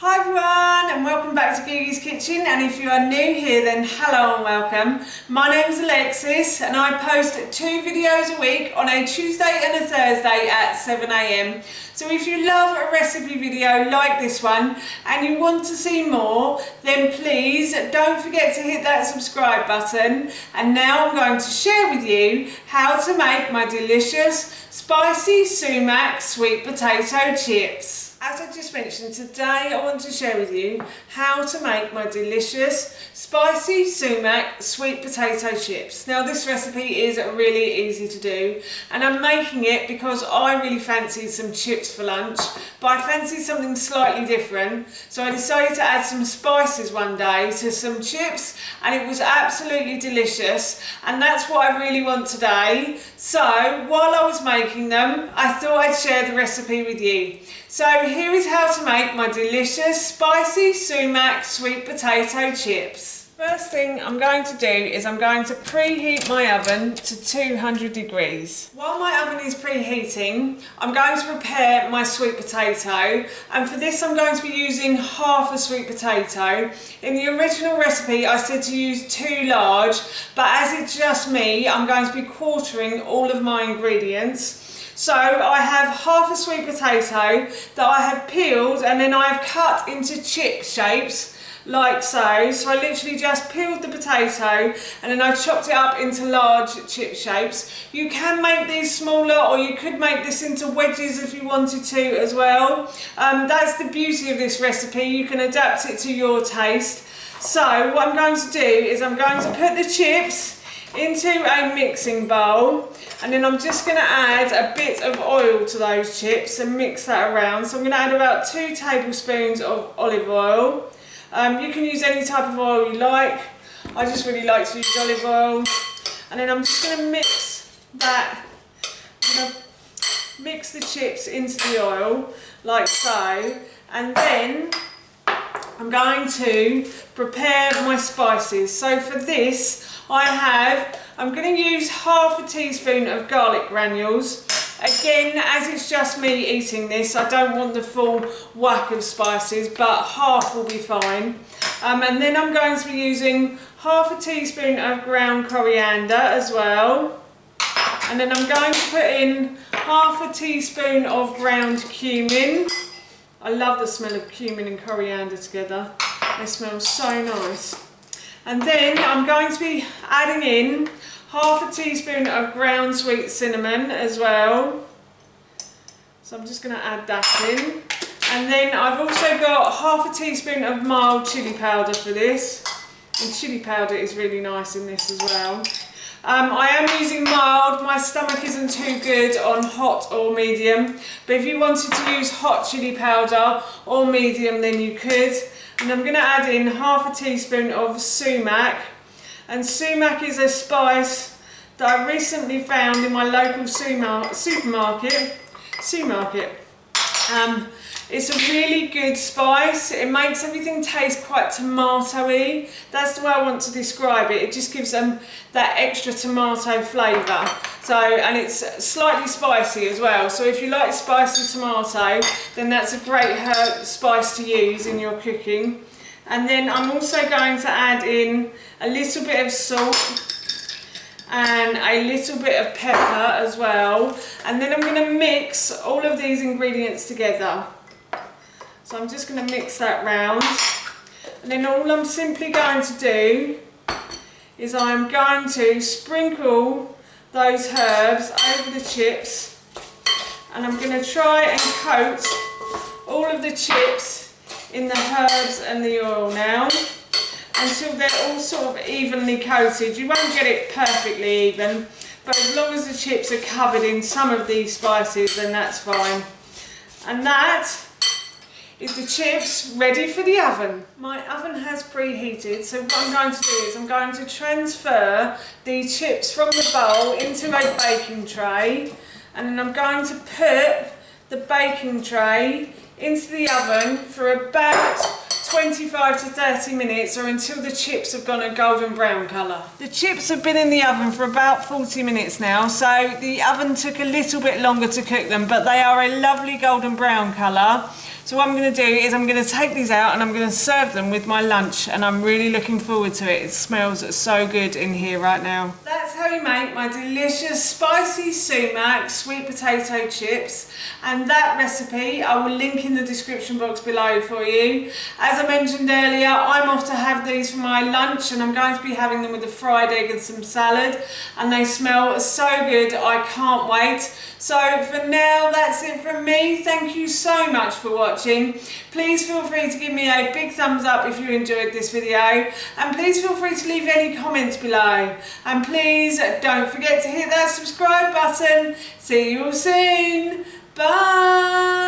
Hi everyone and welcome back to Gigi's Kitchen, and if you are new here then hello and welcome. My name is Alexis and I post 2 videos a week on a Tuesday and a Thursday at 7 AM. So if you love a recipe video like this one and you want to see more, then please don't forget to hit that subscribe button. And now I'm going to share with you how to make my delicious spicy sumac sweet potato chips. As I just mentioned, today I want to share with you how to make my delicious spicy sumac sweet potato chips. Now this recipe is really easy to do and I'm making it because I really fancied some chips for lunch, but I fancied something slightly different, so I decided to add some spices one day to some chips and it was absolutely delicious, and that's what I really want today. So while I was making them, I thought I'd share the recipe with you. So here is how to make my delicious spicy sumac sweet potato chips. First thing I'm going to do is I'm going to preheat my oven to 200 degrees. While my oven is preheating, I'm going to prepare my sweet potato, and for this I'm going to be using half a sweet potato. In the original recipe I said to use 2 large, but as it's just me I'm going to be quartering all of my ingredients. So I have half a sweet potato that I have peeled and then I have cut into chip shapes like so. So I literally just peeled the potato and then I chopped it up into large chip shapes. You can make these smaller, or you could make this into wedges if you wanted to as well. That's the beauty of this recipe, you can adapt it to your taste. So what I'm going to do is I'm going to put the chips into a mixing bowl, and then I'm just going to add a bit of oil to those chips and mix that around. So I'm going to add about 2 tablespoons of olive oil. You can use any type of oil you like. I just really like to use olive oil. And then I'm just going to mix that. I'm going to mix the chips into the oil like so, and then I'm going to prepare my spices. So for this I'm going to use half a teaspoon of garlic granules. Again, as it's just me eating this, I don't want the full whack of spices, but half will be fine. And then I'm going to be using half a teaspoon of ground coriander as well. And then I'm going to put in half a teaspoon of ground cumin. I love the smell of cumin and coriander together. They smell so nice. And then I'm going to be adding in half a teaspoon of ground sweet cinnamon as well. So I'm just going to add that in. And then I've also got half a teaspoon of mild chilli powder for this. And chilli powder is really nice in this as well. I am using mild, my stomach isn't too good on hot or medium, but if you wanted to use hot chilli powder or medium then you could. And I'm going to add in half a teaspoon of sumac, and sumac is a spice that I recently found in my local supermarket. It's a really good spice. It makes everything taste quite tomatoey. That's the way I want to describe it. It just gives them that extra tomato flavour. So, and it's slightly spicy as well. So if you like spicy tomato, then that's a great herb spice to use in your cooking. And then I'm also going to add in a little bit of salt and a little bit of pepper as well. And then I'm going to mix all of these ingredients together. So I'm just going to mix that round, and then all I'm simply going to do is I'm going to sprinkle those herbs over the chips, and I'm going to try and coat all of the chips in the herbs and the oil now until they're all sort of evenly coated. You won't get it perfectly even, but as long as the chips are covered in some of these spices then that's fine. And that is the chips ready for the oven. My oven has preheated, so what I'm going to do is I'm going to transfer the chips from the bowl into a baking tray, and then I'm going to put the baking tray into the oven for about 25 to 30 minutes, or until the chips have gone a golden brown colour. The chips have been in the oven for about 40 minutes now, so the oven took a little bit longer to cook them, but they are a lovely golden brown colour. So what I'm going to do is I'm going to take these out and I'm going to serve them with my lunch, and I'm really looking forward to it. It smells so good in here right now. That's how you make my delicious spicy sumac sweet potato chips, and that recipe I will link in the description box below for you. As I mentioned earlier, I'm off to have these for my lunch, and I'm going to be having them with a fried egg and some salad, and they smell so good. I can't wait. So for now, that's it from me. Thank you so much for watching. Please feel free to give me a big thumbs up if you enjoyed this video, and please feel free to leave any comments below, and please don't forget to hit that subscribe button. See you all soon. Bye.